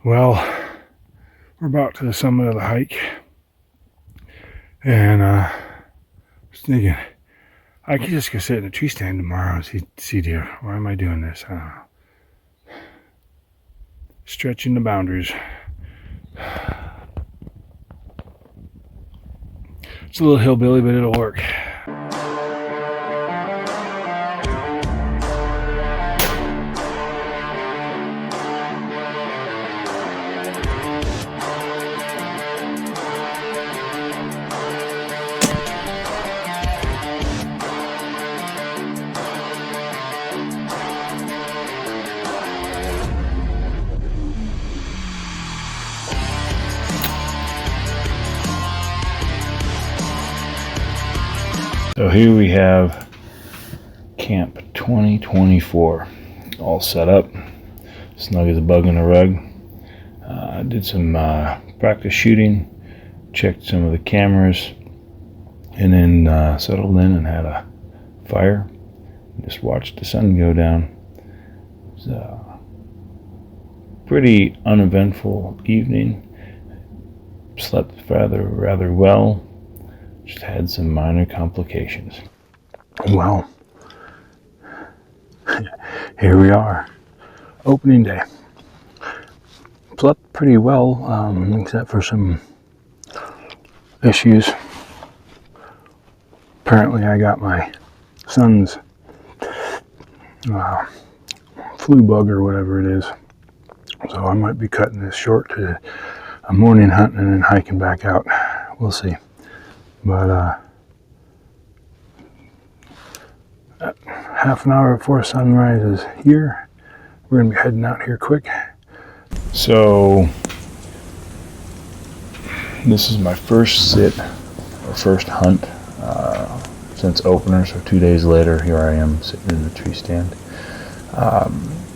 Well, we're about to the summit of the hike, and I was thinking I could just go sit in a tree stand tomorrow and see deer. Why am I doing this? I don't know. Stretching the boundaries. It's a little hillbilly, but it'll work. So here we have Camp 2024 all set up, snug as a bug in a rug. Did some practice shooting, checked some of the cameras, and then settled in and had a fire. Just watched the sun go down. It was a pretty uneventful evening. Slept rather well. Just had some minor complications. Well, here we are. Opening day. Slept pretty well, except for some issues. Apparently I got my son's flu bug or whatever it is. So I might be cutting this short to a morning hunt and then hiking back out. We'll see. But half an hour before sunrise is here. We're going to be heading out here quick. So this is my first sit or first hunt since opener. So 2 days later, here I am sitting in the tree stand.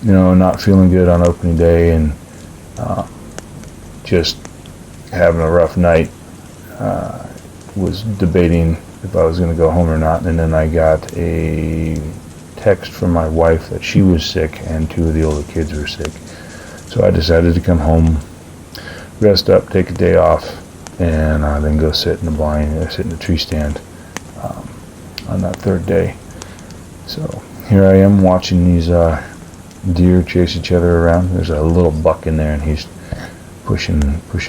Not feeling good on opening day and just having a rough night. Was debating if I was going to go home or not, and then I got a text from my wife that she was sick and 2 of the older kids were sick. So I decided to come home, rest up, take a day off, and then go sit in the blind, or sit in the tree stand on that 3rd day. So here I am watching these deer chase each other around. There's a little buck in there, and he's pushing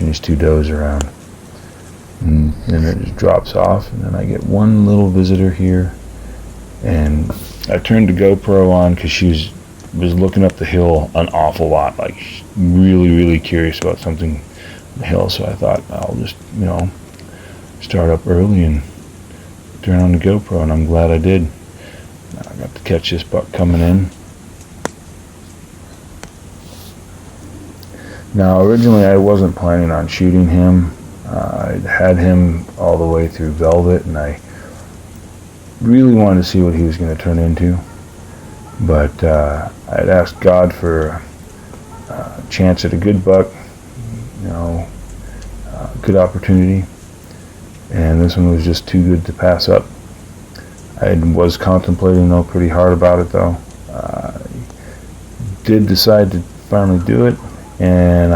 these 2 does around. And then it just drops off, and then I get one little visitor here, and I turned the GoPro on because she was looking up the hill an awful lot, like really curious about something on the hill. So I thought I'll just start up early and turn on the GoPro, and I'm glad I did. I got to catch this buck coming in. Now originally I wasn't planning on shooting him. I had him all the way through velvet, and I really wanted to see what he was going to turn into. But I had asked God for a chance at a good buck, good opportunity, and this one was just too good to pass up. I was contemplating though pretty hard about it though. Did decide to finally do it. And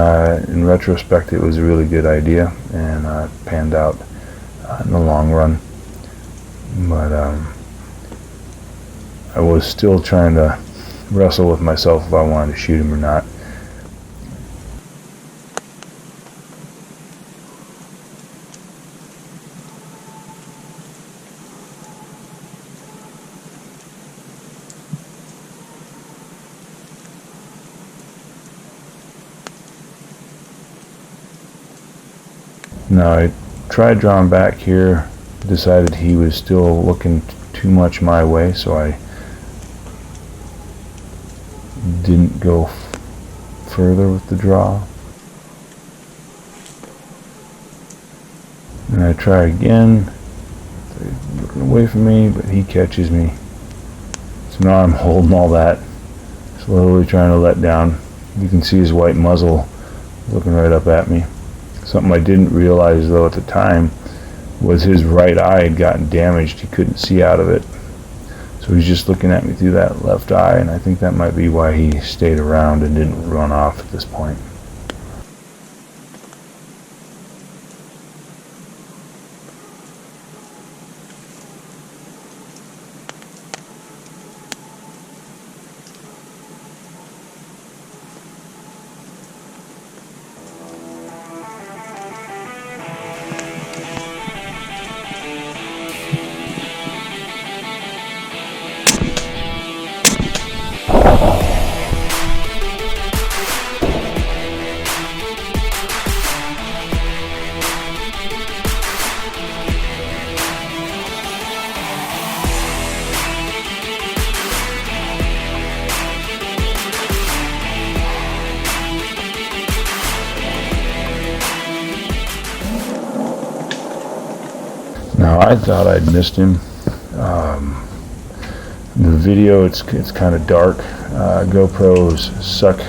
in retrospect, it was a really good idea, and panned out in the long run. But I was still trying to wrestle with myself if I wanted to shoot him or not. Now I tried drawing back here, decided he was still looking too much my way, so I didn't go further with the draw. And I try again, he's looking away from me, but he catches me. So now I'm holding all that, slowly trying to let down. You can see his white muzzle looking right up at me. Something I didn't realize though at the time was his right eye had gotten damaged. He couldn't see out of it. So he's just looking at me through that left eye, and I think that might be why he stayed around and didn't run off at this point. I thought I'd missed him. The video, it's kind of dark. GoPros suck,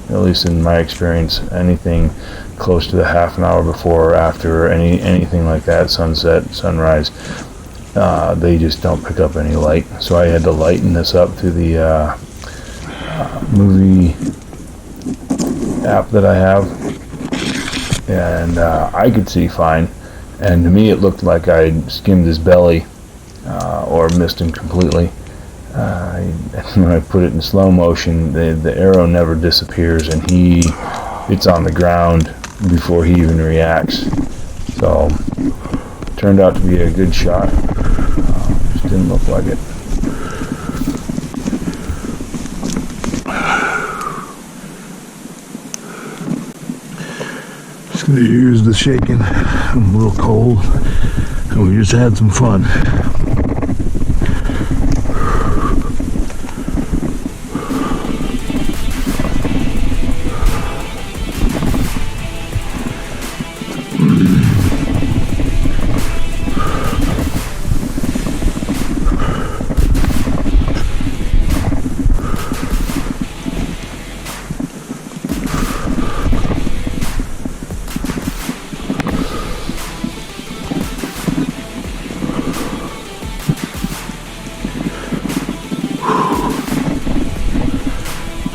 at least in my experience. Anything close to the half an hour before or after, or anything like that, sunset, sunrise, they just don't pick up any light. So I had to lighten this up through the movie app that I have, and I could see fine. And to me, it looked like I skimmed his belly or missed him completely. When I put it in slow motion, the arrow never disappears, and it's on the ground before he even reacts. So, turned out to be a good shot. Just didn't look like it. Just gonna use the shaking. I'm a little cold, and we just had some fun.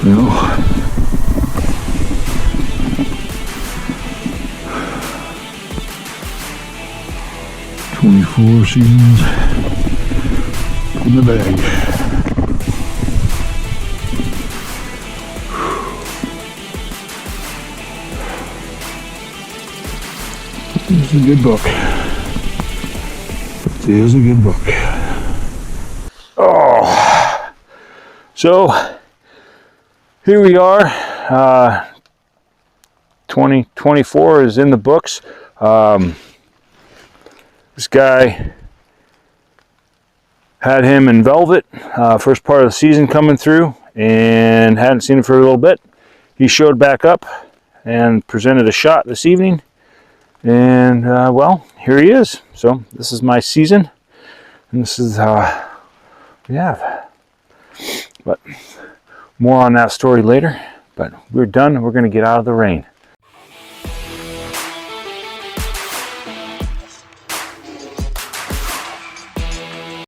Well, 24 seasons in the bag. It's a good book. It is a good book. Oh, so here we are. 2024 is in the books. This guy had him in velvet, first part of the season coming through, and hadn't seen him for a little bit. He showed back up and presented a shot this evening, and well, here he is. So this is my season, and this is we have. But more on that story later. But we're done. We're going to get out of the rain.